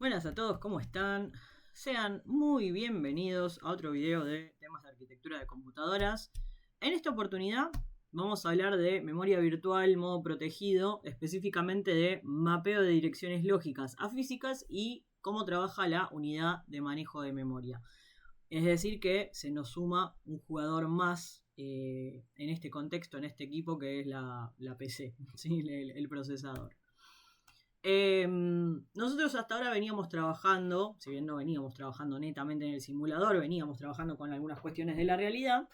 Buenas a todos, ¿cómo están? Sean muy bienvenidos a otro video de temas de arquitectura de computadoras. En esta oportunidad vamos a hablar de memoria virtual, modo protegido, específicamente de mapeo de direcciones lógicas a físicas y cómo trabaja la unidad de manejo de memoria. Es decir, que se nos suma un jugador más en este contexto, en este equipo, que es la PC, ¿sí? el procesador. Nosotros hasta ahora veníamos trabajando, si bien no veníamos trabajando netamente en el simulador, veníamos trabajando con algunas cuestiones de la realidad.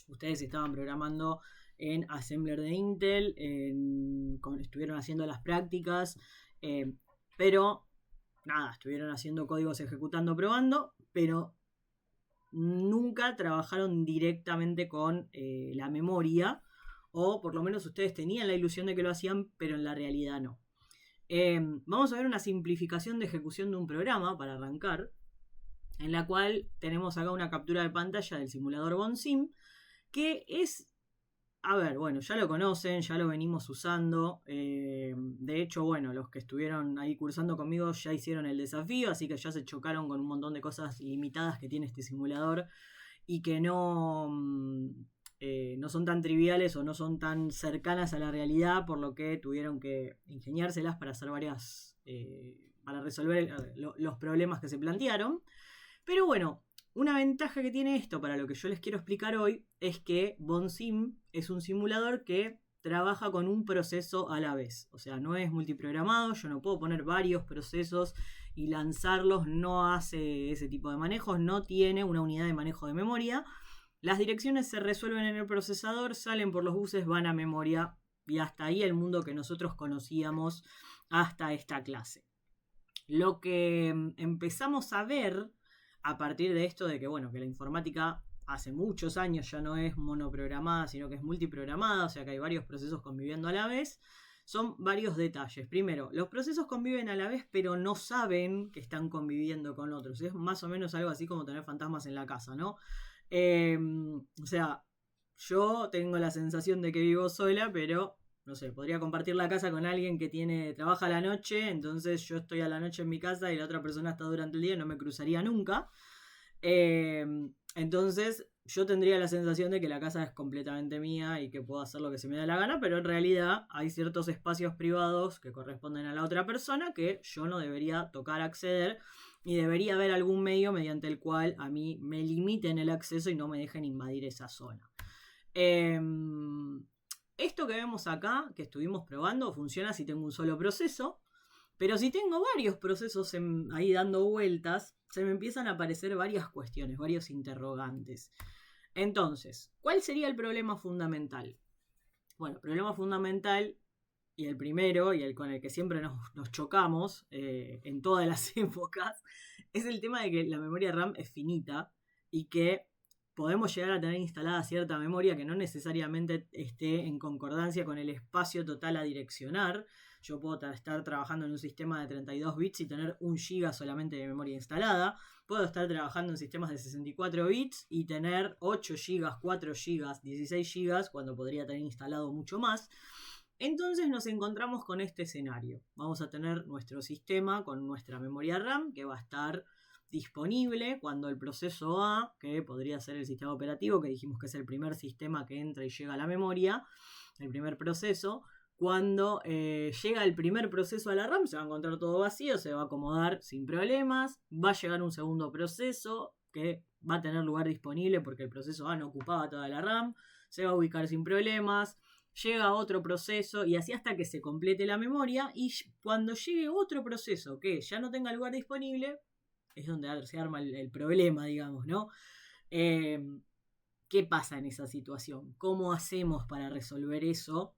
Ustedes estaban programando en Assembler de Intel, estuvieron haciendo las prácticas, pero nada, estuvieron haciendo códigos ejecutando, probando, pero nunca trabajaron directamente con la memoria, o por lo menos ustedes tenían la ilusión de que lo hacían, pero en la realidad no. Vamos a ver una simplificación de ejecución de un programa para arrancar, en la cual tenemos acá una captura de pantalla del simulador BONSIM, que es, a ver, bueno, ya lo conocen, ya lo venimos usando. De hecho, bueno, los que estuvieron ahí cursando conmigo ya hicieron el desafío, así que ya se chocaron con un montón de cosas limitadas que tiene este simulador y que no son tan triviales o no son tan cercanas a la realidad, por lo que tuvieron que ingeniárselas para hacer para resolver los problemas que se plantearon. Pero bueno, una ventaja que tiene esto para lo que yo les quiero explicar hoy es que BONSIM es un simulador que trabaja con un proceso a la vez. O sea, no es multiprogramado, yo no puedo poner varios procesos y lanzarlos, no hace ese tipo de manejos, no tiene una unidad de manejo de memoria. Las direcciones se resuelven en el procesador, salen por los buses, van a memoria y hasta ahí el mundo que nosotros conocíamos hasta esta clase. Lo que empezamos a ver a partir de esto de que, bueno, que la informática hace muchos años ya no es monoprogramada, sino que es multiprogramada, o sea que hay varios procesos conviviendo a la vez, son varios detalles. Primero, los procesos conviven a la vez, pero no saben que están conviviendo con otros. Es más o menos algo así como tener fantasmas en la casa, ¿no? O sea, yo tengo la sensación de que vivo sola, pero no sé, podría compartir la casa con alguien que trabaja a la noche, entonces yo estoy a la noche en mi casa y la otra persona está durante el día y no me cruzaría nunca. Eh, entonces yo tendría la sensación de que la casa es completamente mía y que puedo hacer lo que se me da la gana, pero en realidad hay ciertos espacios privados que corresponden a la otra persona que yo no debería tocar acceder y debería haber algún medio mediante el cual a mí me limiten el acceso y no me dejen invadir esa zona. Eh, Esto que vemos acá, que estuvimos probando, funciona si tengo un solo proceso. Pero si tengo varios procesos ahí dando vueltas, se me empiezan a aparecer varias cuestiones, varios interrogantes. Entonces, ¿cuál sería el problema fundamental? Bueno, el problema fundamental, y el primero, y el con el que siempre nos chocamos en todas las épocas, es el tema de que la memoria RAM es finita y que podemos llegar a tener instalada cierta memoria que no necesariamente esté en concordancia con el espacio total a direccionar. Yo puedo estar trabajando en un sistema de 32 bits y tener 1 GB solamente de memoria instalada. Puedo estar trabajando en sistemas de 64 bits y tener 8 GB, 4 GB, 16 GB, cuando podría tener instalado mucho más. Entonces nos encontramos con este escenario. Vamos a tener nuestro sistema con nuestra memoria RAM que va a estar disponible cuando el proceso A, que podría ser el sistema operativo, que dijimos que es el primer sistema que entra y llega a la memoria, el primer proceso, cuando llega el primer proceso a la RAM se va a encontrar todo vacío, se va a acomodar sin problemas, va a llegar un segundo proceso que va a tener lugar disponible porque el proceso A no ocupaba toda la RAM, se va a ubicar sin problemas, llega otro proceso y así hasta que se complete la memoria, y cuando llegue otro proceso que ya no tenga lugar disponible, es donde se arma el problema, digamos, ¿no? Eh, ¿Qué pasa en esa situación? ¿Cómo hacemos para resolver eso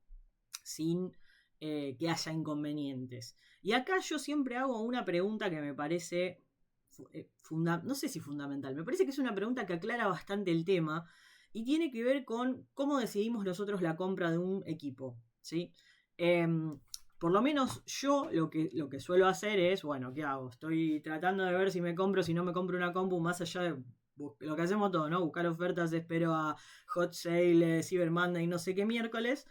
sin que haya inconvenientes? Y acá yo siempre hago una pregunta que me parece, no sé si fundamental, me parece que es una pregunta que aclara bastante el tema y tiene que ver con cómo decidimos nosotros la compra de un equipo, ¿sí? Eh, por lo menos yo lo que suelo hacer es, bueno, ¿qué hago? Estoy tratando de ver si me compro, si no me compro una compu, más allá de lo que hacemos todo, ¿no? Buscar ofertas, espero a Hot Sale, Cyber Monday, no sé qué miércoles.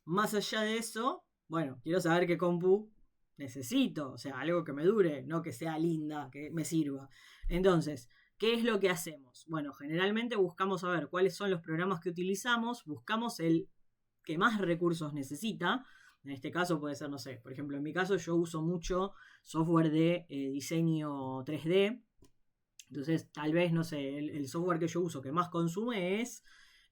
Más allá de eso, bueno, quiero saber qué compu necesito, o sea, algo que me dure, no que sea linda, que me sirva. Entonces, ¿qué es lo que hacemos? Bueno, generalmente buscamos saber cuáles son los programas que utilizamos, buscamos el que más recursos necesita. En este caso puede ser, no sé, por ejemplo, en mi caso yo uso mucho software de diseño 3D. Entonces, tal vez, no sé, el software que yo uso que más consume es,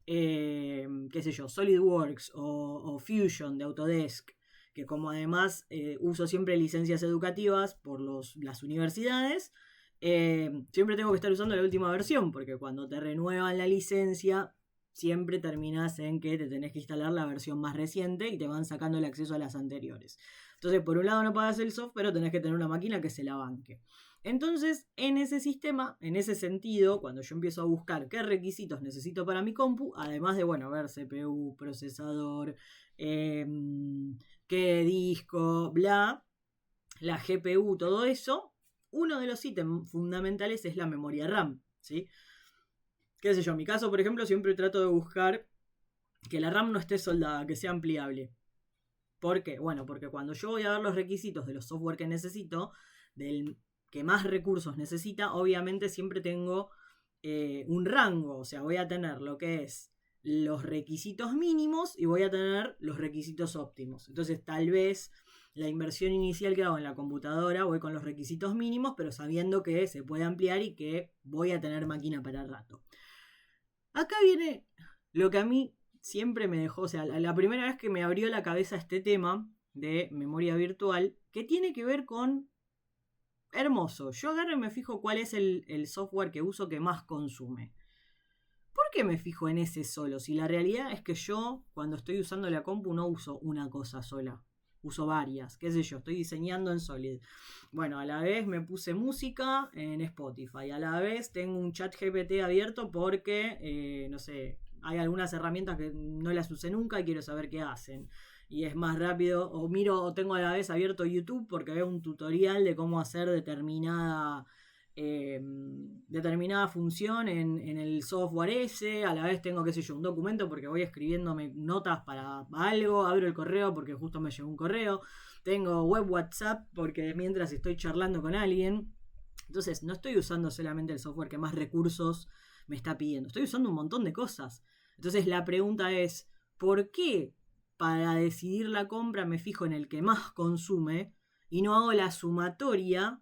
qué sé yo, SolidWorks o Fusion de Autodesk, que como además uso siempre licencias educativas por las universidades, siempre tengo que estar usando la última versión, porque cuando te renuevan la licencia, siempre terminas en que te tenés que instalar la versión más reciente y te van sacando el acceso a las anteriores. Entonces, por un lado no pagas el software, pero tenés que tener una máquina que se la banque. Entonces, en ese sistema, en ese sentido, cuando yo empiezo a buscar qué requisitos necesito para mi compu, además de, bueno, ver CPU, procesador, qué disco, bla, la GPU, todo eso, uno de los ítems fundamentales es la memoria RAM, ¿sí? Qué sé yo, en mi caso, por ejemplo, siempre trato de buscar que la RAM no esté soldada, que sea ampliable. ¿Por qué? Bueno, porque cuando yo voy a ver los requisitos de los software que necesito, del que más recursos necesita, obviamente siempre tengo un rango, o sea, voy a tener lo que es los requisitos mínimos y voy a tener los requisitos óptimos. Entonces, tal vez la inversión inicial que hago en la computadora voy con los requisitos mínimos, pero sabiendo que se puede ampliar y que voy a tener máquina para el rato. Acá viene lo que a mí siempre me dejó, o sea, la primera vez que me abrió la cabeza este tema de memoria virtual, que tiene que ver con hermoso. Yo agarro y me fijo cuál es el software que uso que más consume. ¿Por qué me fijo en ese solo? Si la realidad es que yo, cuando estoy usando la compu, no uso una cosa sola. Uso varias, qué sé yo, estoy diseñando en Solid. Bueno, a la vez me puse música en Spotify. A la vez tengo un chat GPT abierto porque, no sé, hay algunas herramientas que no las usé nunca y quiero saber qué hacen. Y es más rápido, o miro, o tengo a la vez abierto YouTube porque veo un tutorial de cómo hacer determinada función en el software ese. A la vez tengo, qué sé yo, un documento porque voy escribiéndome notas para algo, abro el correo porque justo me llegó un correo, tengo web WhatsApp porque mientras estoy charlando con alguien. Entonces no estoy usando solamente el software que más recursos me está pidiendo, estoy usando un montón de cosas. Entonces la pregunta es, ¿por qué para decidir la compra me fijo en el que más consume y no hago la sumatoria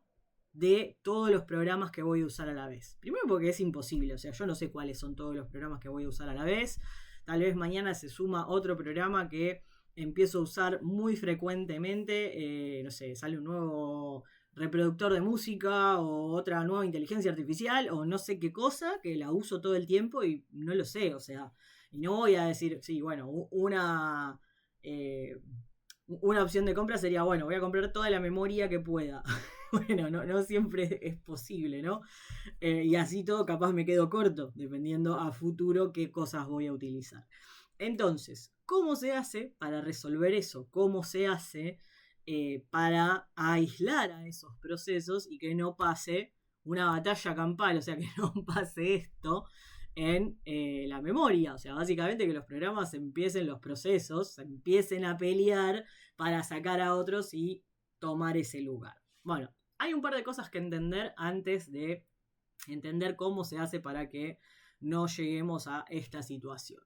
de todos los programas que voy a usar a la vez? Primero porque es imposible, o sea, yo no sé cuáles son todos los programas que voy a usar a la vez. Tal vez mañana se suma otro programa que empiezo a usar muy frecuentemente, no sé, sale un nuevo reproductor de música o otra nueva inteligencia artificial o no sé qué cosa que la uso todo el tiempo y no lo sé, o sea, y no voy a decir, sí, bueno, una opción de compra sería, bueno, voy a comprar toda la memoria que pueda. Bueno, no siempre es posible, ¿no? Y así todo capaz me quedo corto, dependiendo a futuro qué cosas voy a utilizar. Entonces, ¿cómo se hace para resolver eso? ¿Cómo se hace para aislar a esos procesos y que no pase una batalla campal? O sea, que no pase esto en la memoria. O sea, básicamente que los programas los procesos empiecen a pelear para sacar a otros y tomar ese lugar. Bueno, hay un par de cosas que entender antes de entender cómo se hace para que no lleguemos a esta situación.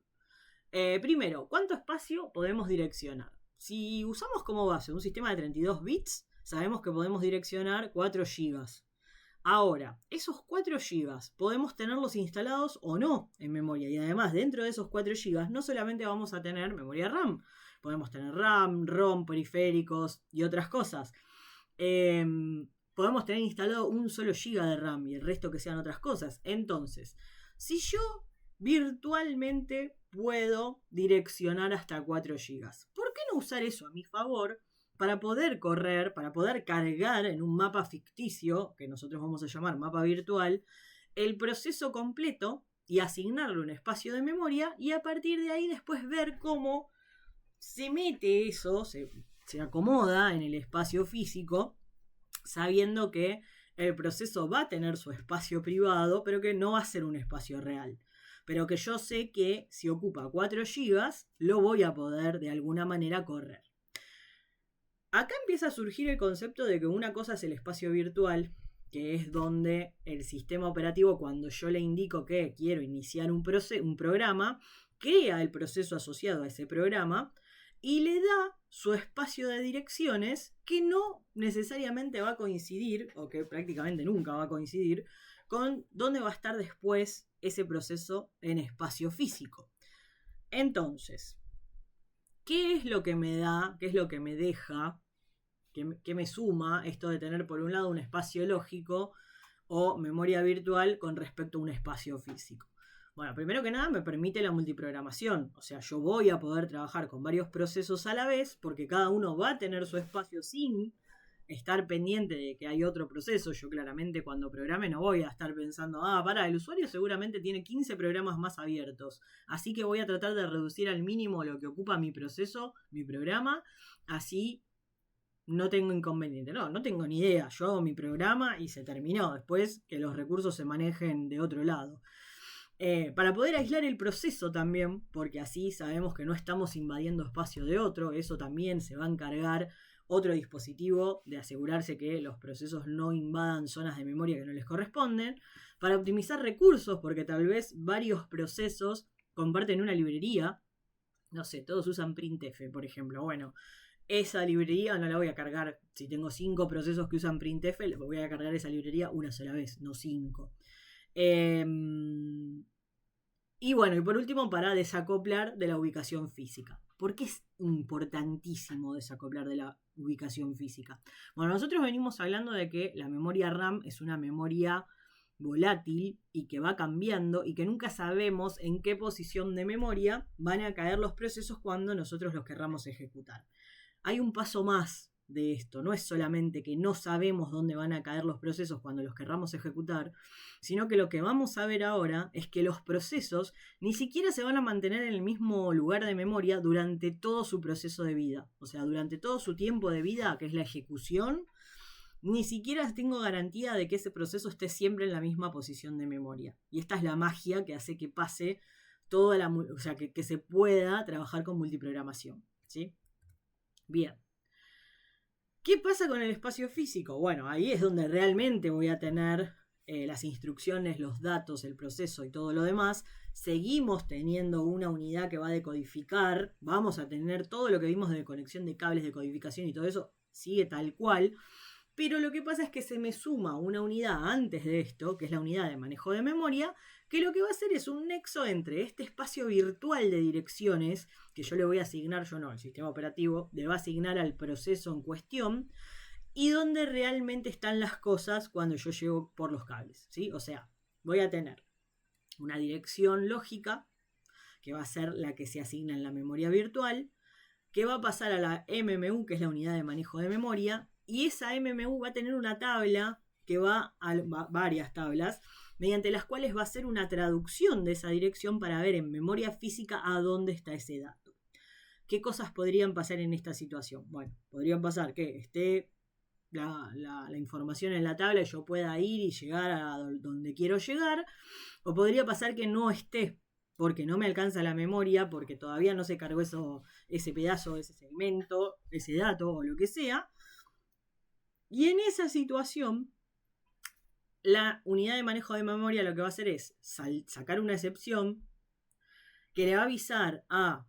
Primero, ¿cuánto espacio podemos direccionar? Si usamos como base un sistema de 32 bits, sabemos que podemos direccionar 4 GB. Ahora, esos 4 GB podemos tenerlos instalados o no en memoria. Y además, dentro de esos 4 GB no solamente vamos a tener memoria RAM, podemos tener RAM, ROM, periféricos y otras cosas. Podemos tener instalado un solo GB de RAM y el resto que sean otras cosas. Entonces, si yo virtualmente puedo direccionar hasta 4 GB, ¿por qué no usar eso a mi favor para poder correr, para poder cargar en un mapa ficticio, que nosotros vamos a llamar mapa virtual, el proceso completo y asignarle un espacio de memoria y a partir de ahí después ver cómo se mete eso, se acomoda en el espacio físico, sabiendo que el proceso va a tener su espacio privado, pero que no va a ser un espacio real. Pero que yo sé que si ocupa 4 GB, lo voy a poder de alguna manera correr. Acá empieza a surgir el concepto de que una cosa es el espacio virtual, que es donde el sistema operativo, cuando yo le indico que quiero iniciar un programa, crea el proceso asociado a ese programa y le da su espacio de direcciones que no necesariamente va a coincidir, o que prácticamente nunca va a coincidir, con dónde va a estar después ese proceso en espacio físico. Entonces, ¿qué es lo que me da, qué es lo que me deja, qué me suma esto de tener por un lado un espacio lógico o memoria virtual con respecto a un espacio físico? Bueno, primero que nada me permite la multiprogramación, o sea, yo voy a poder trabajar con varios procesos a la vez porque cada uno va a tener su espacio sin estar pendiente de que hay otro proceso. Yo claramente cuando programe no voy a estar pensando, el usuario seguramente tiene 15 programas más abiertos, así que voy a tratar de reducir al mínimo lo que ocupa mi proceso, mi programa, así no tengo inconveniente. No tengo ni idea, yo hago mi programa y se terminó, después que los recursos se manejen de otro lado. Para poder aislar el proceso también, porque así sabemos que no estamos invadiendo espacio de otro, eso también se va a encargar otro dispositivo de asegurarse que los procesos no invadan zonas de memoria que no les corresponden, para optimizar recursos, porque tal vez varios procesos comparten una librería, no sé, todos usan printf, por ejemplo, bueno, esa librería no la voy a cargar, si tengo 5 procesos que usan printf, voy a cargar esa librería una sola vez, no 5. Y bueno, y por último, para desacoplar de la ubicación física. ¿Por qué es importantísimo desacoplar de la ubicación física? Bueno, nosotros venimos hablando de que la memoria RAM es una memoria volátil y que va cambiando y que nunca sabemos en qué posición de memoria van a caer los procesos cuando nosotros los querramos ejecutar. Hay un paso más de esto, no es solamente que no sabemos dónde van a caer los procesos cuando los querramos ejecutar, sino que lo que vamos a ver ahora es que los procesos ni siquiera se van a mantener en el mismo lugar de memoria durante todo su proceso de vida. O sea, durante todo su tiempo de vida, que es la ejecución, ni siquiera tengo garantía de que ese proceso esté siempre en la misma posición de memoria. Y esta es la magia que hace que pase toda la... O sea, que se pueda trabajar con multiprogramación, ¿sí? Bien. ¿Qué pasa con el espacio físico? Bueno, ahí es donde realmente voy a tener las instrucciones, los datos, el proceso y todo lo demás. Seguimos teniendo una unidad que va a decodificar. Vamos a tener todo lo que vimos de conexión de cables de codificación y todo eso sigue tal cual. Pero lo que pasa es que se me suma una unidad antes de esto, que es la unidad de manejo de memoria, que lo que va a hacer es un nexo entre este espacio virtual de direcciones, que yo le voy a asignar, el sistema operativo le va a asignar al proceso en cuestión, y donde realmente están las cosas cuando yo llego por los cables, ¿sí? O sea, voy a tener una dirección lógica, que va a ser la que se asigna en la memoria virtual, que va a pasar a la MMU, que es la unidad de manejo de memoria, y esa MMU va a tener una tabla que va a varias tablas, mediante las cuales va a hacer una traducción de esa dirección para ver en memoria física a dónde está ese dato. ¿Qué cosas podrían pasar en esta situación? Bueno, podrían pasar que esté la información en la tabla y yo pueda ir y llegar a donde quiero llegar, o podría pasar que no esté, porque no me alcanza la memoria, porque todavía no se cargó ese pedazo, ese segmento, ese dato o lo que sea. Y en esa situación, la unidad de manejo de memoria lo que va a hacer es sacar una excepción que le va a avisar a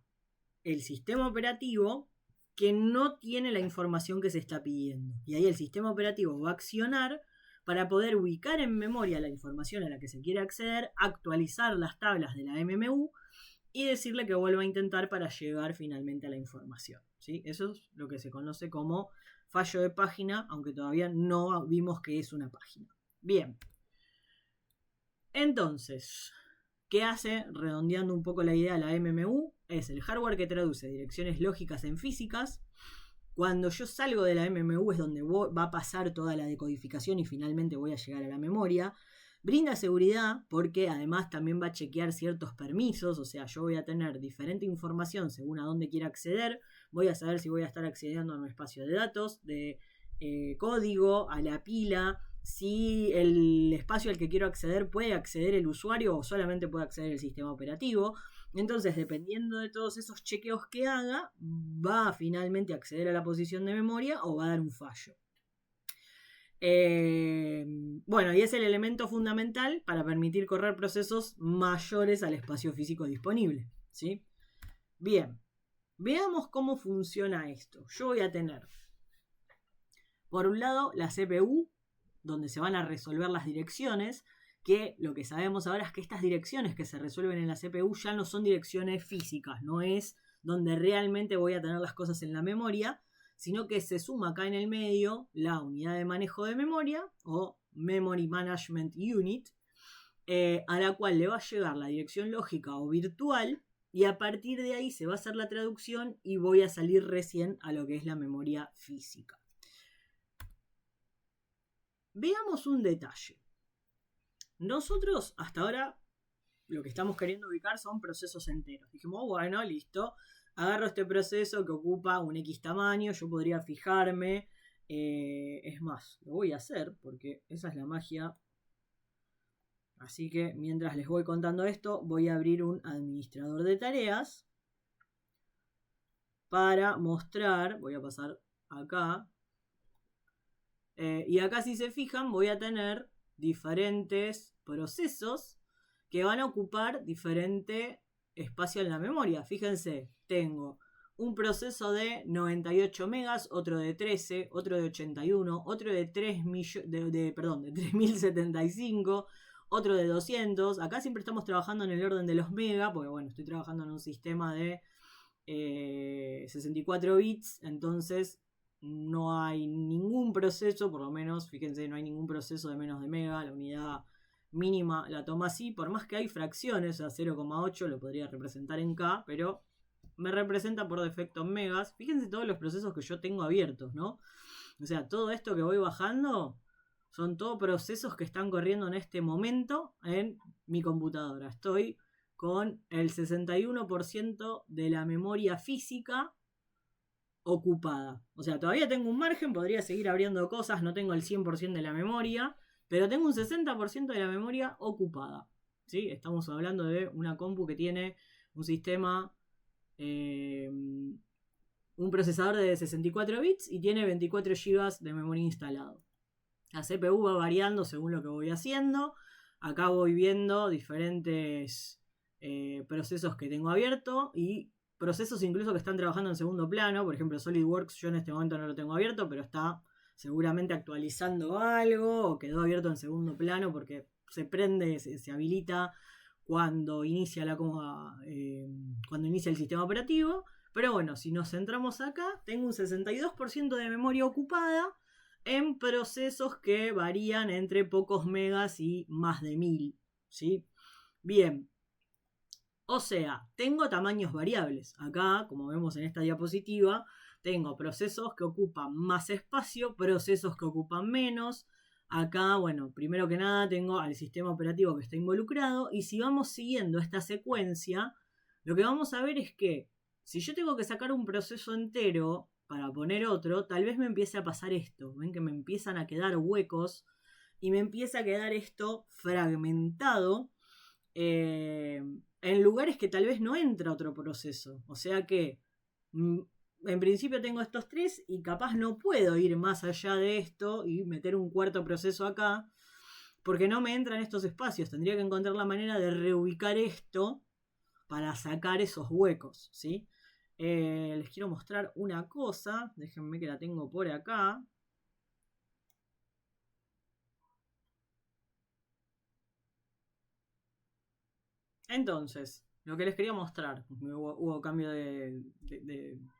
el sistema operativo que no tiene la información que se está pidiendo. Y ahí el sistema operativo va a accionar para poder ubicar en memoria la información a la que se quiere acceder, actualizar las tablas de la MMU y decirle que vuelva a intentar para llegar finalmente a la información, ¿sí? Eso es lo que se conoce como fallo de página, aunque todavía no vimos que es una página. Bien. Entonces, ¿qué hace? Redondeando un poco la idea, la MMU es el hardware que traduce direcciones lógicas en físicas. Cuando yo salgo de la MMU es donde va a pasar toda la decodificación y finalmente voy a llegar a la memoria. Brinda seguridad porque además también va a chequear ciertos permisos, o sea, yo voy a tener diferente información según a dónde quiera acceder. Voy a saber si voy a estar accediendo a un espacio de datos, de código, a la pila, si el espacio al que quiero acceder puede acceder el usuario o solamente puede acceder el sistema operativo. Entonces, dependiendo de todos esos chequeos que haga, va a finalmente acceder a la posición de memoria o va a dar un fallo. Bueno, y es el elemento fundamental para permitir correr procesos mayores al espacio físico disponible, ¿sí? Bien, veamos cómo funciona esto. Yo voy a tener, por un lado, la CPU, donde se van a resolver las direcciones, que lo que sabemos ahora es que estas direcciones que se resuelven en la CPU ya no son direcciones físicas, no es donde realmente voy a tener las cosas en la memoria, sino que se suma acá en el medio la unidad de manejo de memoria o Memory Management Unit, a la cual le va a llegar la dirección lógica o virtual y a partir de ahí se va a hacer la traducción y voy a salir recién a lo que es la memoria física. Veamos un detalle. Nosotros hasta ahora lo que estamos queriendo ubicar son procesos enteros. Dijimos, bueno, listo, agarro este proceso que ocupa un X tamaño, yo podría fijarme, es más, lo voy a hacer porque esa es la magia. Así que mientras les voy contando esto, voy a abrir un administrador de tareas para mostrar, voy a pasar acá, y acá si se fijan voy a tener diferentes procesos que van a ocupar diferente espacio en la memoria. Fíjense, tengo un proceso de 98 megas, otro de 13, otro de 81, otro de 3075, otro de 200. Acá siempre estamos trabajando en el orden de los mega, porque bueno, estoy trabajando en un sistema de 64 bits, entonces no hay ningún proceso, por lo menos, fíjense, no hay ningún proceso de menos de mega. La unidad mínima la toma así, por más que hay fracciones, a 0,8 lo podría representar en K, pero me representa por defecto en megas. Fíjense todos los procesos que yo tengo abiertos, ¿no? O sea, todo esto que voy bajando son todos procesos que están corriendo en este momento en mi computadora. Estoy con el 61% de la memoria física ocupada. O sea, todavía tengo un margen, podría seguir abriendo cosas, no tengo el 100% de la memoria, pero tengo un 60% de la memoria ocupada, ¿sí? Estamos hablando de una compu que tiene un sistema, un procesador de 64 bits y tiene 24 GB de memoria instalado. La CPU va variando según lo que voy haciendo. Acá voy viendo diferentes procesos que tengo abierto y procesos incluso que están trabajando en segundo plano. Por ejemplo, SolidWorks yo en este momento no lo tengo abierto, pero está seguramente actualizando algo o quedó abierto en segundo plano porque se prende, se habilita cuando inicia cuando inicia el sistema operativo. Pero bueno, si nos centramos acá, tengo un 62% de memoria ocupada en procesos que varían entre pocos megas y más de 1000, ¿sí? Bien. O sea, tengo tamaños variables. Acá, como vemos en esta diapositiva, tengo procesos que ocupan más espacio, procesos que ocupan menos. Acá, bueno, primero que nada tengo al sistema operativo que está involucrado. Y si vamos siguiendo esta secuencia, lo que vamos a ver es que si yo tengo que sacar un proceso entero para poner otro, tal vez me empiece a pasar esto. Ven que me empiezan a quedar huecos y me empieza a quedar esto fragmentado en lugares que tal vez no entra otro proceso. O sea que en principio tengo estos tres y capaz no puedo ir más allá de esto y meter un cuarto proceso acá porque no me entran estos espacios. Tendría que encontrar la manera de reubicar esto para sacar esos huecos, ¿sí? Les quiero mostrar una cosa. Déjenme que la tengo por acá. Entonces, lo que les quería mostrar, hubo cambio de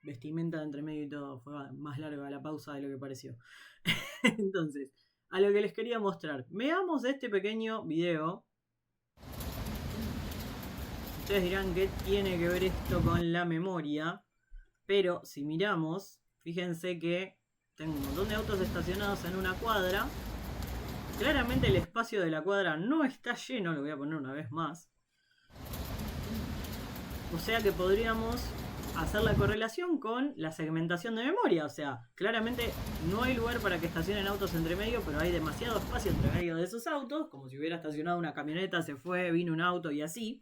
vestimenta entre medio y todo, fue más larga la pausa de lo que pareció. Entonces, a lo que les quería mostrar, veamos este pequeño video. Ustedes dirán qué tiene que ver esto con la memoria, pero si miramos, fíjense que tengo un montón de autos estacionados en una cuadra. Claramente el espacio de la cuadra no está lleno, lo voy a poner una vez más. O sea que podríamos hacer la correlación con la segmentación de memoria. O sea, claramente no hay lugar para que estacionen autos entre medio, pero hay demasiado espacio entre medio de esos autos, como si hubiera estacionado una camioneta, se fue, vino un auto y así.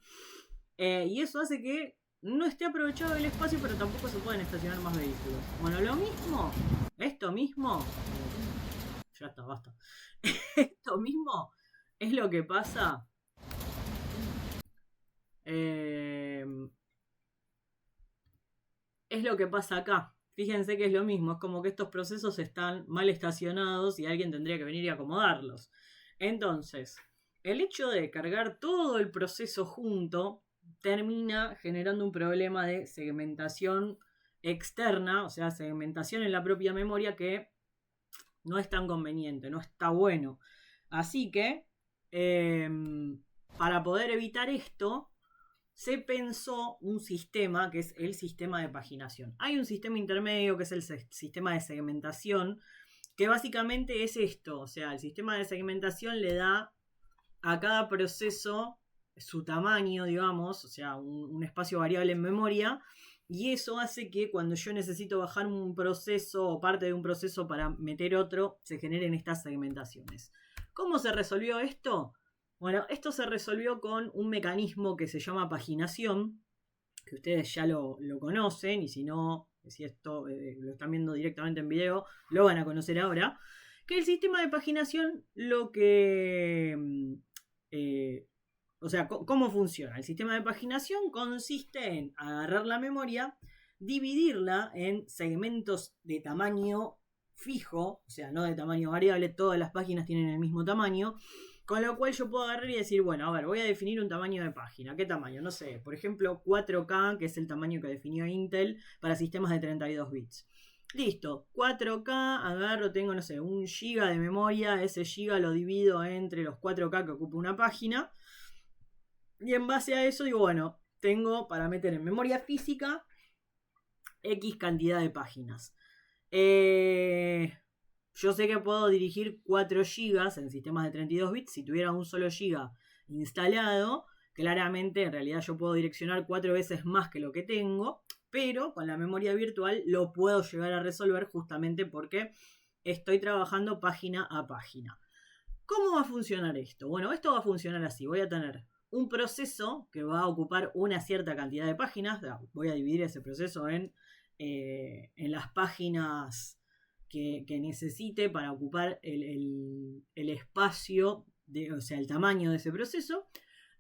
Y eso hace que no esté aprovechado el espacio, pero tampoco se pueden estacionar más vehículos. Bueno, lo mismo, esto mismo, ya está, basta. Esto mismo es lo que pasa. Es lo que pasa acá. Fíjense que es lo mismo, es como que estos procesos están mal estacionados y alguien tendría que venir y acomodarlos. Entonces, el hecho de cargar todo el proceso junto termina generando un problema de segmentación externa, o sea, segmentación en la propia memoria que no es tan conveniente, no está bueno. Así que, para poder evitar esto, se pensó un sistema que es el sistema de paginación. Hay un sistema intermedio que es el sistema de segmentación, que básicamente es esto, o sea, el sistema de segmentación le da a cada proceso su tamaño, digamos, o sea, un espacio variable en memoria, y eso hace que cuando yo necesito bajar un proceso o parte de un proceso para meter otro, se generen estas segmentaciones. ¿Cómo se resolvió esto? Bueno, esto se resolvió con un mecanismo que se llama paginación, que ustedes ya lo conocen, y si no, si esto lo están viendo directamente en video, lo van a conocer ahora. Que el sistema de paginación lo que... o sea, ¿cómo funciona? El sistema de paginación consiste en agarrar la memoria, dividirla en segmentos de tamaño fijo, o sea, no de tamaño variable, todas las páginas tienen el mismo tamaño, con lo cual yo puedo agarrar y decir, bueno, a ver, voy a definir un tamaño de página. ¿Qué tamaño? No sé, por ejemplo, 4K, que es el tamaño que definió Intel para sistemas de 32 bits. Listo, 4K, agarro, tengo, no sé, 1 GB de memoria, ese GB lo divido entre los 4K que ocupa una página. Y en base a eso digo, bueno, tengo para meter en memoria física X cantidad de páginas. Yo sé que puedo dirigir 4 GB en sistemas de 32 bits. Si tuviera un solo GB instalado, claramente en realidad yo puedo direccionar 4 veces más que lo que tengo, pero con la memoria virtual lo puedo llegar a resolver justamente porque estoy trabajando página a página. ¿Cómo va a funcionar esto? Bueno, esto va a funcionar así. Voy a tener un proceso que va a ocupar una cierta cantidad de páginas. Voy a dividir ese proceso en las páginas que necesite para ocupar el espacio, o sea, el tamaño de ese proceso.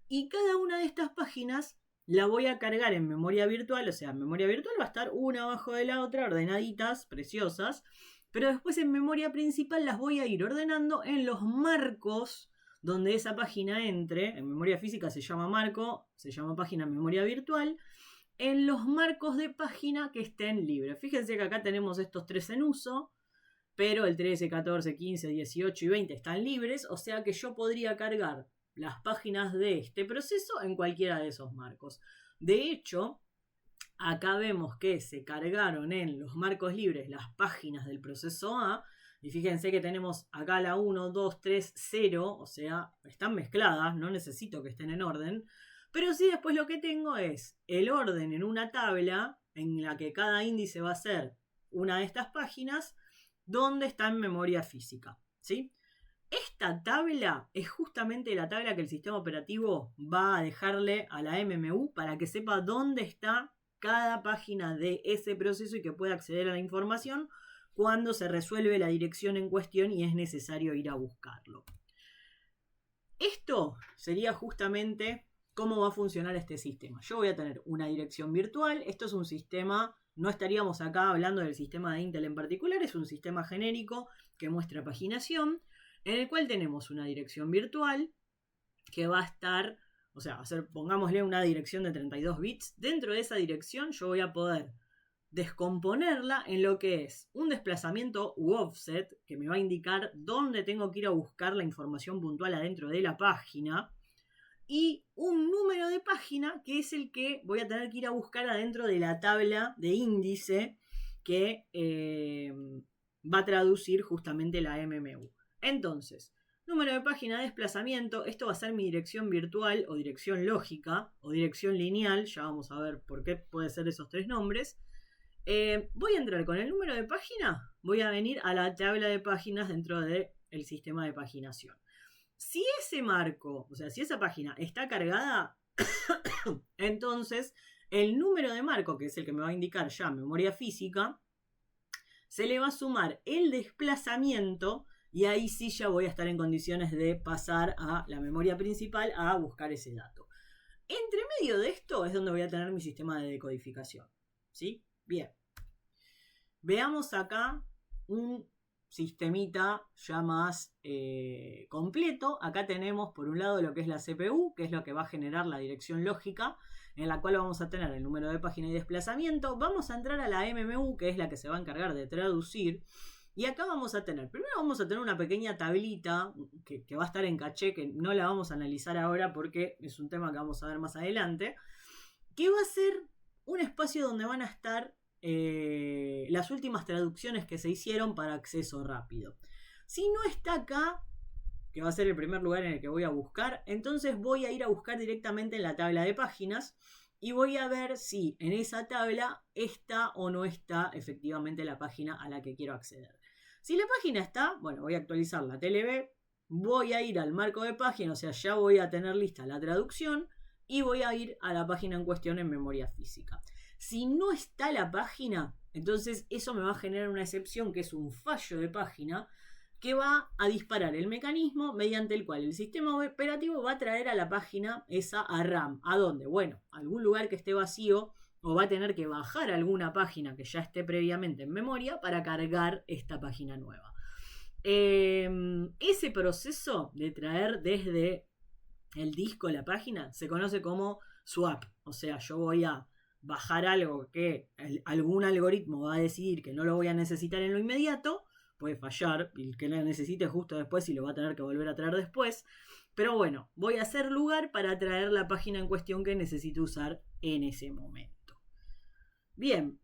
Y cada una de estas páginas la voy a cargar en memoria virtual. O sea, en memoria virtual va a estar una abajo de la otra, ordenaditas, preciosas. Pero después en memoria principal las voy a ir ordenando en los marcos donde esa página entre. En memoria física se llama marco, se llama página en memoria virtual. En los marcos de página que estén libres. Fíjense que acá tenemos estos 3 en uso, pero el 13, 14, 15, 18 y 20 están libres, o sea que yo podría cargar las páginas de este proceso en cualquiera de esos marcos. De hecho, acá vemos que se cargaron en los marcos libres las páginas del proceso A, y fíjense que tenemos acá la 1, 2, 3, 0, o sea, están mezcladas, no necesito que estén en orden. Pero sí, después lo que tengo es el orden en una tabla en la que cada índice va a ser una de estas páginas donde está en memoria física, ¿sí? Esta tabla es justamente la tabla que el sistema operativo va a dejarle a la MMU para que sepa dónde está cada página de ese proceso y que pueda acceder a la información cuando se resuelve la dirección en cuestión y es necesario ir a buscarlo. Esto sería justamente cómo va a funcionar este sistema. Yo voy a tener una dirección virtual. Esto es un sistema, no estaríamos acá hablando del sistema de Intel en particular, es un sistema genérico que muestra paginación, en el cual tenemos una dirección virtual que va a estar, o sea, pongámosle una dirección de 32 bits. Dentro de esa dirección yo voy a poder descomponerla en lo que es un desplazamiento u offset que me va a indicar dónde tengo que ir a buscar la información puntual adentro de la página, y un número de página que es el que voy a tener que ir a buscar adentro de la tabla de índice que va a traducir justamente la MMU. Entonces, número de página, desplazamiento, esto va a ser mi dirección virtual o dirección lógica o dirección lineal, ya vamos a ver por qué puede ser esos 3 nombres. Voy a entrar con el número de página, voy a venir a la tabla de páginas dentro del sistema de paginación. Si ese marco, o sea, si esa página está cargada, Entonces, el número de marco, que es el que me va a indicar ya memoria física, se le va a sumar el desplazamiento y ahí sí ya voy a estar en condiciones de pasar a la memoria principal a buscar ese dato. Entre medio de esto es donde voy a tener mi sistema de decodificación. ¿Sí? Bien. Veamos acá un sistemita ya más completo. Acá tenemos por un lado lo que es la CPU, que es lo que va a generar la dirección lógica, en la cual vamos a tener el número de página y desplazamiento. Vamos a entrar a la MMU, que es la que se va a encargar de traducir. Y acá vamos a tener, primero vamos a tener una pequeña tablita que va a estar en caché, que no la vamos a analizar ahora porque es un tema que vamos a ver más adelante, que va a ser un espacio donde van a estar las últimas traducciones que se hicieron para acceso rápido. Si no está acá, que va a ser el primer lugar en el que voy a buscar, entonces voy a ir a buscar directamente en la tabla de páginas y voy a ver si en esa tabla está o no está efectivamente la página a la que quiero acceder. Si la página está, bueno, voy a actualizar la TLB, voy a ir al marco de página, o sea, ya voy a tener lista la traducción y voy a ir a la página en cuestión en memoria física. Si no está la página, entonces eso me va a generar una excepción que es un fallo de página que va a disparar el mecanismo mediante el cual el sistema operativo va a traer a la página esa a RAM. ¿A dónde? Bueno, a algún lugar que esté vacío o va a tener que bajar alguna página que ya esté previamente en memoria para cargar esta página nueva. Ese proceso de traer desde el disco la página se conoce como swap. O sea, yo voy a bajar algo que algún algoritmo va a decidir que no lo voy a necesitar en lo inmediato. Puede fallar, y el que lo necesite justo después y lo va a tener que volver a traer después. Pero bueno, voy a hacer lugar para traer la página en cuestión que necesito usar en ese momento. Bien.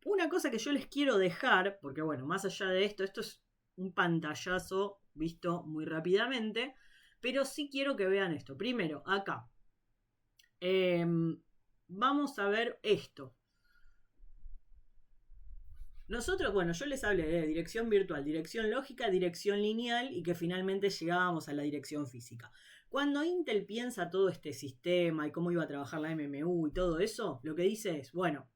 Una cosa que yo les quiero dejar, porque bueno, más allá de esto es un pantallazo visto muy rápidamente, pero sí quiero que vean esto. Primero, acá. Vamos a ver esto. Nosotros, bueno, yo les hablé de dirección virtual, dirección lógica, dirección lineal y que finalmente llegábamos a la dirección física. Cuando Intel piensa todo este sistema y cómo iba a trabajar la MMU y todo eso, lo que dice es, bueno,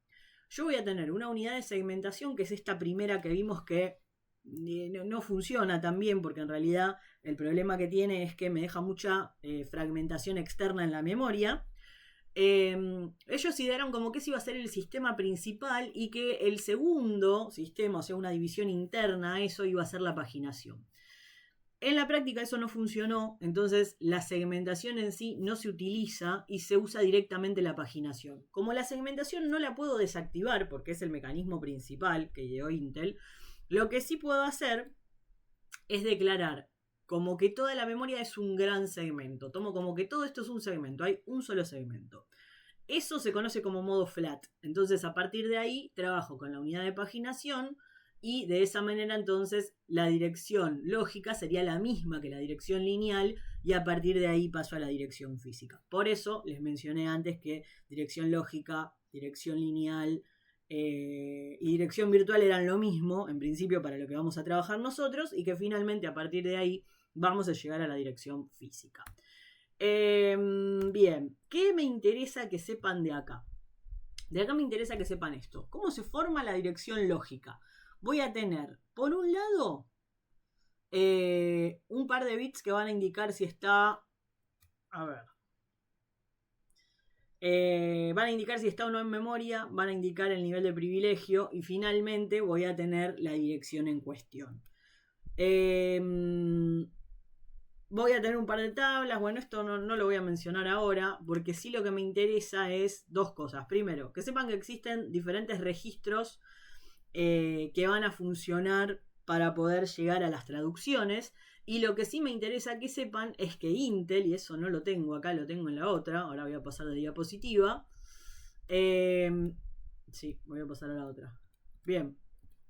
yo voy a tener una unidad de segmentación que es esta primera que vimos que no funciona tan bien porque en realidad el problema que tiene es que me deja mucha fragmentación externa en la memoria. Ellos idearon como que ese iba a ser el sistema principal y que el segundo sistema, o sea, una división interna, eso iba a ser la paginación. En la práctica eso no funcionó, entonces la segmentación en sí no se utiliza y se usa directamente la paginación. Como la segmentación no la puedo desactivar porque es el mecanismo principal que ideó Intel, lo que sí puedo hacer es declarar como que toda la memoria es un gran segmento. Tomo como que todo esto es un segmento, hay un solo segmento. Eso se conoce como modo flat. Entonces a partir de ahí trabajo con la unidad de paginación y de esa manera entonces la dirección lógica sería la misma que la dirección lineal y a partir de ahí paso a la dirección física. Por eso les mencioné antes que dirección lógica, dirección lineal y dirección virtual eran lo mismo en principio para lo que vamos a trabajar nosotros y que finalmente a partir de ahí vamos a llegar a la dirección física. Bien, ¿qué me interesa que sepan de acá? De acá me interesa que sepan esto. ¿Cómo se forma la dirección lógica? Voy a tener, por un lado, un par de bits que van a indicar si está... A ver. Van a indicar si está o no en memoria, van a indicar el nivel de privilegio y finalmente voy a tener la dirección en cuestión. Voy a tener un par de tablas. Bueno, esto no lo voy a mencionar ahora porque sí lo que me interesa es dos cosas. Primero, que sepan que existen diferentes registros que van a funcionar para poder llegar a las traducciones. Y lo que sí me interesa que sepan es que Intel, y eso no lo tengo acá, lo tengo en la otra. Ahora voy a pasar de diapositiva. Sí, voy a pasar a la otra. Bien,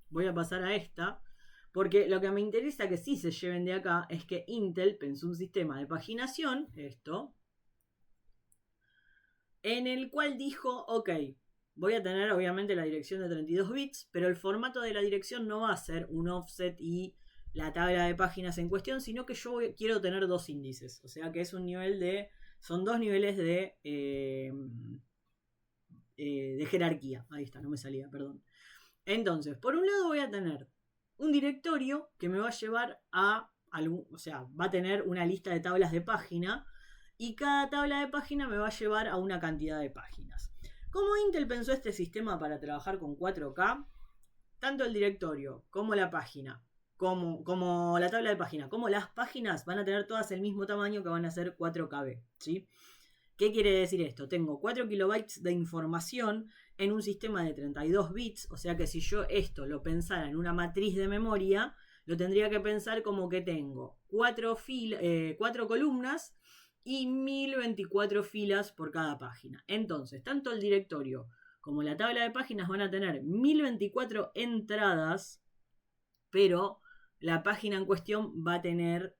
voy a pasar a esta. Porque lo que me interesa que sí se lleven de acá es que Intel pensó un sistema de paginación, esto, en el cual dijo, ok, voy a tener obviamente la dirección de 32 bits, pero el formato de la dirección no va a ser un offset y la tabla de páginas en cuestión, sino que yo quiero tener dos índices. O sea que es un nivel de son dos niveles de jerarquía. Ahí está, no me salía, perdón. Entonces, por un lado voy a tener un directorio que me va a llevar a o sea, va a tener una lista de tablas de página y cada tabla de página me va a llevar a una cantidad de páginas. Como Intel pensó este sistema para trabajar con 4K, tanto el directorio como la página, como la tabla de página, como las páginas van a tener todas el mismo tamaño, que van a ser 4KB, ¿sí? ¿Qué quiere decir esto? Tengo 4 kilobytes de información en un sistema de 32 bits, o sea que si yo esto lo pensara en una matriz de memoria, lo tendría que pensar como que tengo 4 columnas y 1024 filas por cada página. Entonces, tanto el directorio como la tabla de páginas van a tener 1024 entradas, pero la página en cuestión va a tener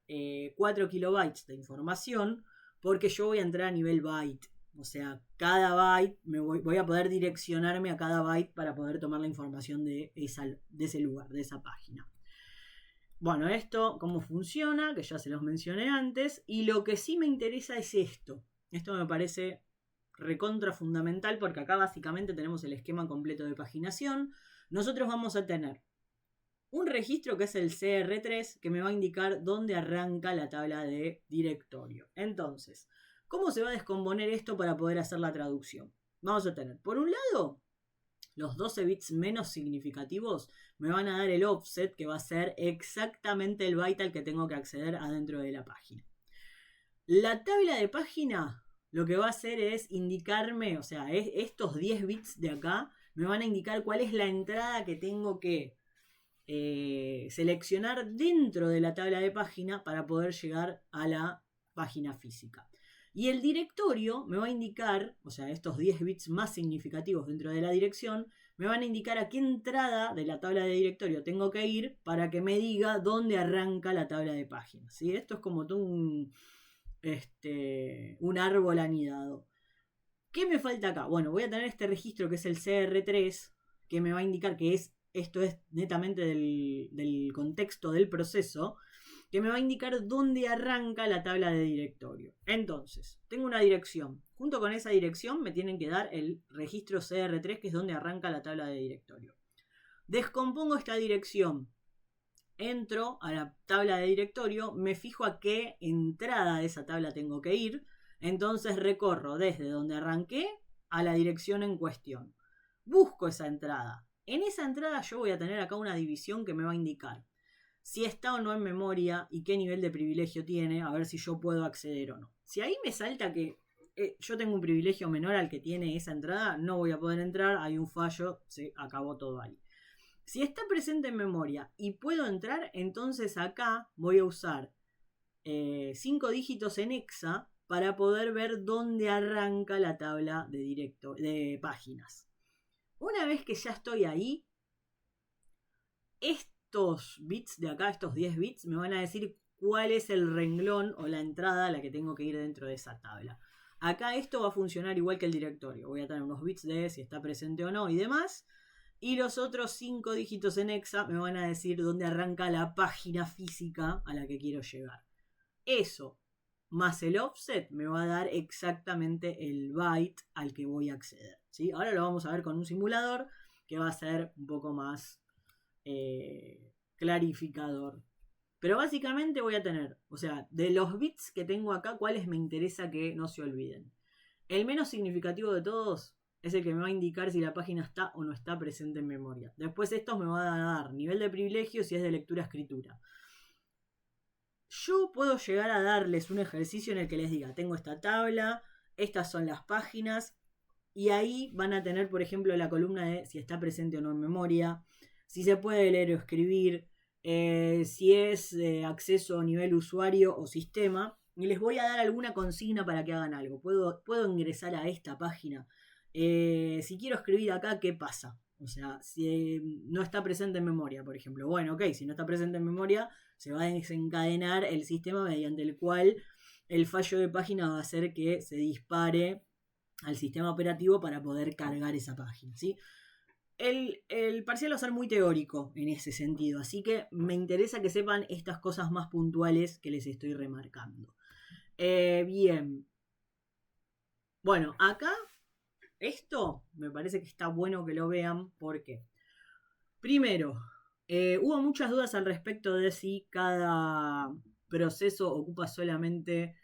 4 kilobytes de información, porque yo voy a entrar a nivel byte. O sea, cada byte, voy a poder direccionarme a cada byte para poder tomar la información de ese lugar, de esa página. Bueno, esto, cómo funciona, que ya se los mencioné antes. Y lo que sí me interesa es esto. Esto me parece recontra fundamental, porque acá básicamente tenemos el esquema completo de paginación. Nosotros vamos a tener un registro que es el CR3, que me va a indicar dónde arranca la tabla de directorio. Entonces, ¿cómo se va a descomponer esto para poder hacer la traducción? Vamos a tener, por un lado, los 12 bits menos significativos me van a dar el offset, que va a ser exactamente el byte al que tengo que acceder adentro de la página. La tabla de página lo que va a hacer es indicarme, o sea, estos 10 bits de acá me van a indicar cuál es la entrada que tengo que seleccionar dentro de la tabla de página para poder llegar a la página física. Y el directorio me va a indicar, o sea, estos 10 bits más significativos dentro de la dirección, me van a indicar a qué entrada de la tabla de directorio tengo que ir para que me diga dónde arranca la tabla de páginas, ¿sí? Esto es como todo un árbol anidado. ¿Qué me falta acá? Bueno, voy a tener este registro que es el CR3, que me va a indicar que esto es netamente del contexto del proceso, que me va a indicar dónde arranca la tabla de directorio. Entonces, tengo una dirección. Junto con esa dirección me tienen que dar el registro CR3, que es donde arranca la tabla de directorio. Descompongo esta dirección. Entro a la tabla de directorio, me fijo a qué entrada de esa tabla tengo que ir. Entonces recorro desde donde arranqué a la dirección en cuestión. Busco esa entrada. En esa entrada yo voy a tener acá una división que me va a indicar si está o no en memoria y qué nivel de privilegio tiene, a ver si yo puedo acceder o no. Si ahí me salta que yo tengo un privilegio menor al que tiene esa entrada, no voy a poder entrar, hay un fallo, se acabó todo ahí. Si está presente en memoria y puedo entrar, entonces acá voy a usar 5 dígitos en hexa para poder ver dónde arranca la tabla de páginas. Una vez que ya estoy ahí, estos bits de acá, estos 10 bits, me van a decir cuál es el renglón o la entrada a la que tengo que ir dentro de esa tabla. Acá esto va a funcionar igual que el directorio. Voy a tener unos bits de si está presente o no y demás. Y los otros 5 dígitos en hexa me van a decir dónde arranca la página física a la que quiero llegar. Eso, más el offset, me va a dar exactamente el byte al que voy a acceder, ¿sí? Ahora lo vamos a ver con un simulador que va a ser un poco más clarificador. Pero básicamente voy a tener, o sea, de los bits que tengo acá, ¿cuáles me interesa que no se olviden? El menos significativo de todos es el que me va a indicar si la página está o no está presente en memoria. Después estos me van a dar nivel de privilegio si es de lectura-escritura. Yo puedo llegar a darles un ejercicio en el que les diga, tengo esta tabla, estas son las páginas, y ahí van a tener, por ejemplo, la columna de si está presente o no en memoria, si se puede leer o escribir, si es acceso a nivel usuario o sistema, y les voy a dar alguna consigna para que hagan algo. Puedo ingresar a esta página. Si quiero escribir acá, ¿qué pasa? O sea, si no está presente en memoria, por ejemplo. Bueno, ok, si no está presente en memoria, se va a desencadenar el sistema mediante el cual el fallo de página va a hacer que se dispare al sistema operativo para poder cargar esa página, ¿sí? El parcial va a ser muy teórico en ese sentido, así que me interesa que sepan estas cosas más puntuales que les estoy remarcando. Bien, Bueno, acá esto me parece que está bueno que lo vean porque, primero, hubo muchas dudas al respecto de si cada proceso ocupa solamente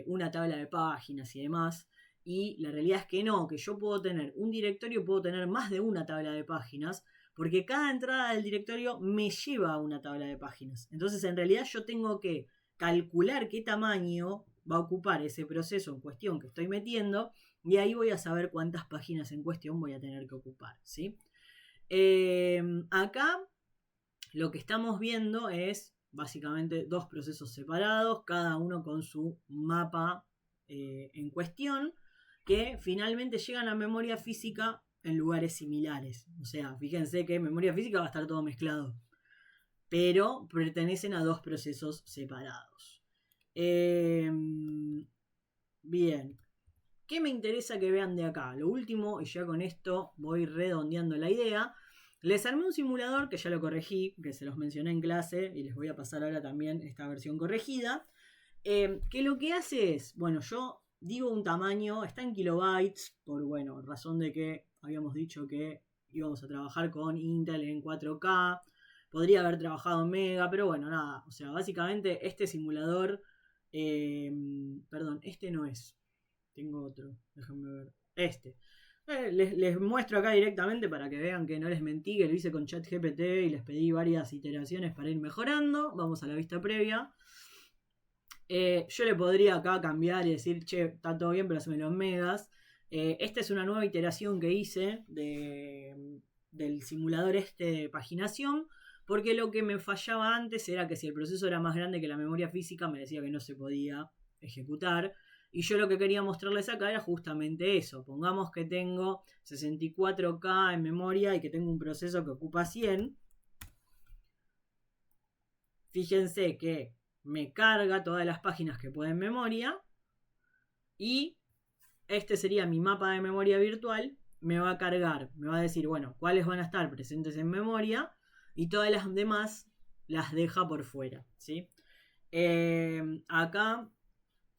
una tabla de páginas y demás. Y la realidad es que no, que yo puedo tener un directorio, puedo tener más de una tabla de páginas, porque cada entrada del directorio me lleva a una tabla de páginas. Entonces, en realidad yo tengo que calcular qué tamaño va a ocupar ese proceso en cuestión que estoy metiendo, y ahí voy a saber cuántas páginas en cuestión voy a tener que ocupar, ¿sí? Acá lo que estamos viendo es básicamente dos procesos separados, cada uno con su mapa en cuestión, que finalmente llegan a memoria física en lugares similares. O sea, fíjense que en memoria física va a estar todo mezclado, pero pertenecen a dos procesos separados. Bien. ¿Qué me interesa que vean de acá? Lo último, y ya con esto voy redondeando la idea. Les armé un simulador que ya lo corregí, que se los mencioné en clase y les voy a pasar ahora también esta versión corregida. Que lo que hace es, bueno, yo digo un tamaño, está en kilobytes, por bueno, razón de que habíamos dicho que íbamos a trabajar con Intel en 4K. Podría haber trabajado en Mega, pero bueno, nada. O sea, básicamente este simulador. Perdón, este no es. Tengo otro, déjenme ver. Este. Les muestro acá directamente para que vean que no les mentí, que lo hice con ChatGPT y les pedí varias iteraciones para ir mejorando. Vamos a la vista previa. Yo le podría acá cambiar y decir, che, está todo bien, pero haceme los megas. Esta es una nueva iteración que hice del simulador de paginación, porque lo que me fallaba antes era que si el proceso era más grande que la memoria física, me decía que no se podía ejecutar. Y yo lo que quería mostrarles acá era justamente eso. Pongamos que tengo 64K en memoria y que tengo un proceso que ocupa 100. Fíjense que me carga todas las páginas que puede en memoria. Y este sería mi mapa de memoria virtual. Me va a cargar, me va a decir, bueno, cuáles van a estar presentes en memoria. Y todas las demás las deja por fuera, ¿sí? Acá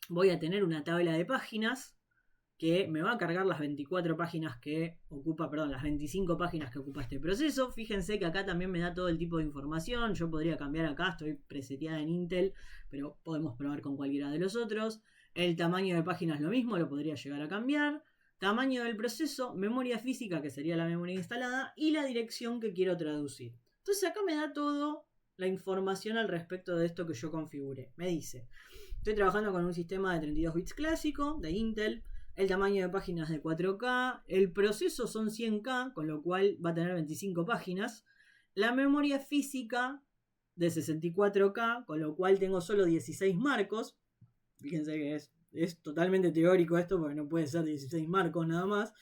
voy a tener una tabla de páginas que me va a cargar las 24 páginas que ocupa, perdón, las 25 páginas que ocupa este proceso. Fíjense que acá también me da todo el tipo de información. Yo podría cambiar acá, estoy preseteada en Intel, pero podemos probar con cualquiera de los otros. El tamaño de páginas lo mismo, lo podría llegar a cambiar. Tamaño del proceso, memoria física, que sería la memoria instalada, y la dirección que quiero traducir. Entonces acá me da todo la información al respecto de esto que yo configuré. Me dice, estoy trabajando con un sistema de 32 bits clásico de Intel. El tamaño de páginas de 4K. El proceso son 100K, con lo cual va a tener 25 páginas. La memoria física de 64K, con lo cual tengo solo 16 marcos. Fíjense que es totalmente teórico esto, porque no puede ser 16 marcos nada más.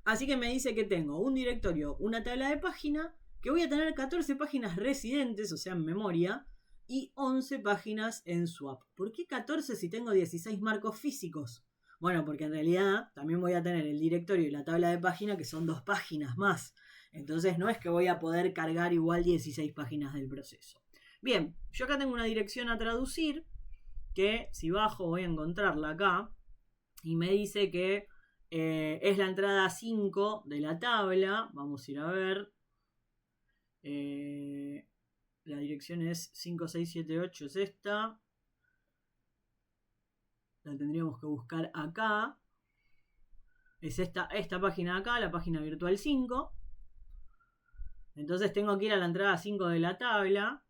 Así que me dice que tengo un directorio, una tabla de página, que voy a tener 14 páginas residentes, o sea, en memoria, y 11 páginas en swap. ¿Por qué 14 si tengo 16 marcos físicos? Bueno, porque en realidad también voy a tener el directorio y la tabla de página, que son 2 páginas más. Entonces no es que voy a poder cargar igual 16 páginas del proceso. Bien, yo acá tengo una dirección a traducir, que si bajo voy a encontrarla acá, y me dice que es la entrada 5 de la tabla. Vamos a ir a ver. La dirección es 5678, es esta. La tendríamos que buscar acá. Es esta página de acá, la página virtual 5. Entonces tengo que ir a la entrada 5 de la tabla.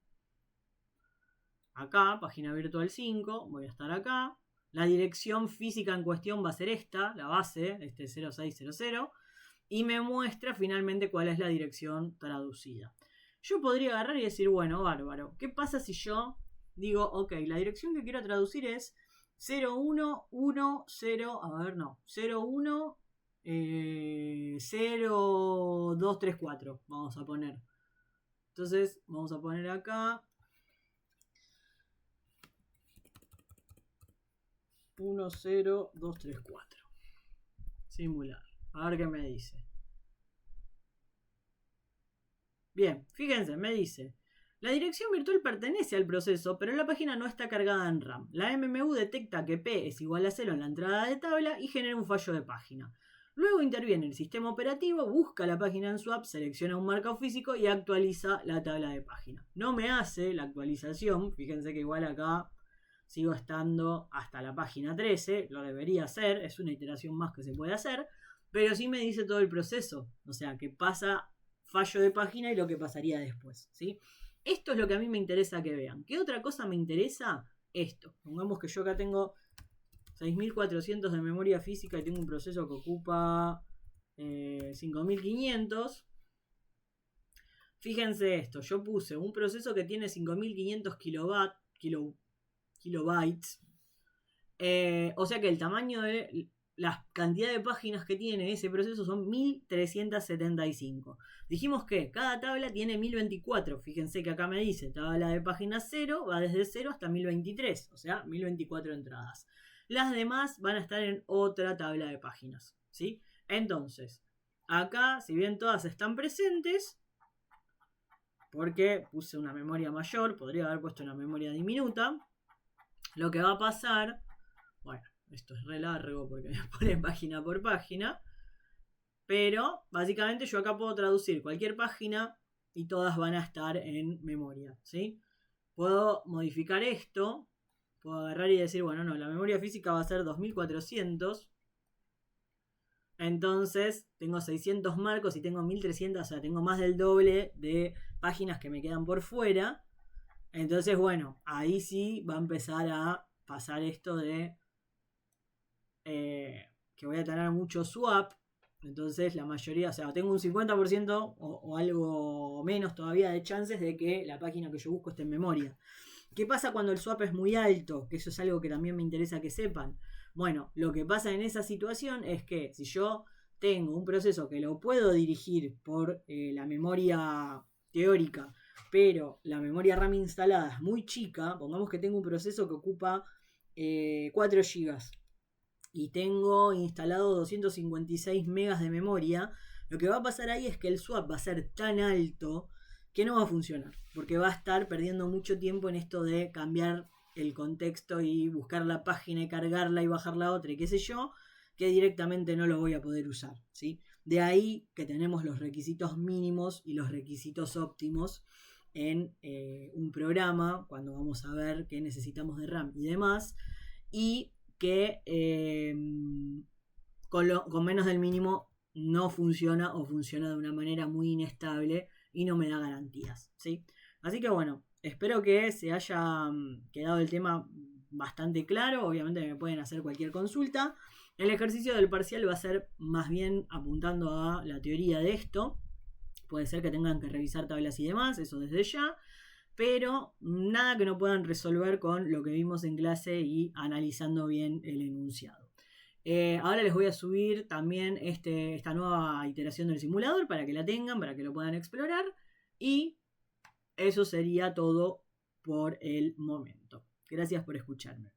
Acá, página virtual 5. Voy a estar acá. La dirección física en cuestión va a ser esta, la base, 0600. Y me muestra finalmente cuál es la dirección traducida. Yo podría agarrar y decir, bueno, bárbaro, ¿qué pasa si yo digo, ok, la dirección que quiero traducir es 0110, a ver, no, 01 0234, vamos a poner. Entonces, vamos a poner acá 10234. Simular. A ver qué me dice. Bien, fíjense, me dice La dirección virtual pertenece al proceso, pero la página no está cargada en RAM. La MMU detecta que P es igual a 0 en la entrada de tabla y genera un fallo de página. Luego interviene el sistema operativo, busca la página en swap, selecciona un marcado físico y actualiza la tabla de página. No me hace la actualización, fíjense que igual acá sigo estando hasta la página 13, lo debería hacer, es una iteración más que se puede hacer, pero sí me dice todo el proceso, o sea, que pasa fallo de página y lo que pasaría después, ¿sí? Esto es lo que a mí me interesa que vean. ¿Qué otra cosa me interesa? Esto. Pongamos que yo acá tengo 6400 de memoria física y tengo un proceso que ocupa 5500. Fíjense esto, yo puse un proceso que tiene 5500 kilobytes. O sea que el tamaño de la cantidad de páginas que tiene ese proceso son 1375. Dijimos que cada tabla tiene 1024. Fíjense que acá me dice tabla de páginas 0, va desde 0 hasta 1023, o sea, 1024 entradas. Las demás van a estar en otra tabla de páginas, ¿sí? Entonces, acá, si bien todas están presentes, porque puse una memoria mayor, podría haber puesto una memoria diminuta, lo que va a pasar, bueno, esto es re largo porque me pone página por página, pero básicamente yo acá puedo traducir cualquier página y todas van a estar en memoria, ¿sí? Puedo modificar esto, puedo agarrar y decir, bueno, no, la memoria física va a ser 2400, entonces tengo 600 marcos y tengo 1300, o sea, tengo más del doble de páginas que me quedan por fuera. Entonces, bueno, ahí sí va a empezar a pasar esto de que voy a tener mucho swap. Entonces la mayoría, o sea, tengo un 50% o algo menos todavía de chances de que la página que yo busco esté en memoria. ¿Qué pasa cuando el swap es muy alto? Que eso es algo que también me interesa que sepan. Bueno, lo que pasa en esa situación es que si yo tengo un proceso que lo puedo dirigir por la memoria teórica, pero la memoria RAM instalada es muy chica, pongamos que tengo un proceso que ocupa 4 GB y tengo instalado 256 megas de memoria, lo que va a pasar ahí es que el swap va a ser tan alto que no va a funcionar, porque va a estar perdiendo mucho tiempo en esto de cambiar el contexto y buscar la página y cargarla y bajar la otra y qué sé yo, que directamente no lo voy a poder usar, ¿sí? De ahí que tenemos los requisitos mínimos y los requisitos óptimos en un programa, cuando vamos a ver qué necesitamos de RAM y demás, y que con menos del mínimo no funciona o funciona de una manera muy inestable y no me da garantías, ¿sí? Así que bueno, espero que se haya quedado el tema bastante claro. Obviamente me pueden hacer cualquier consulta. El ejercicio del parcial va a ser más bien apuntando a la teoría de esto. Puede ser que tengan que revisar tablas y demás, eso desde ya, pero nada que no puedan resolver con lo que vimos en clase y analizando bien el enunciado. Ahora les voy a subir también esta nueva iteración del simulador para que la tengan, para que lo puedan explorar, y eso sería todo por el momento. Gracias por escucharme.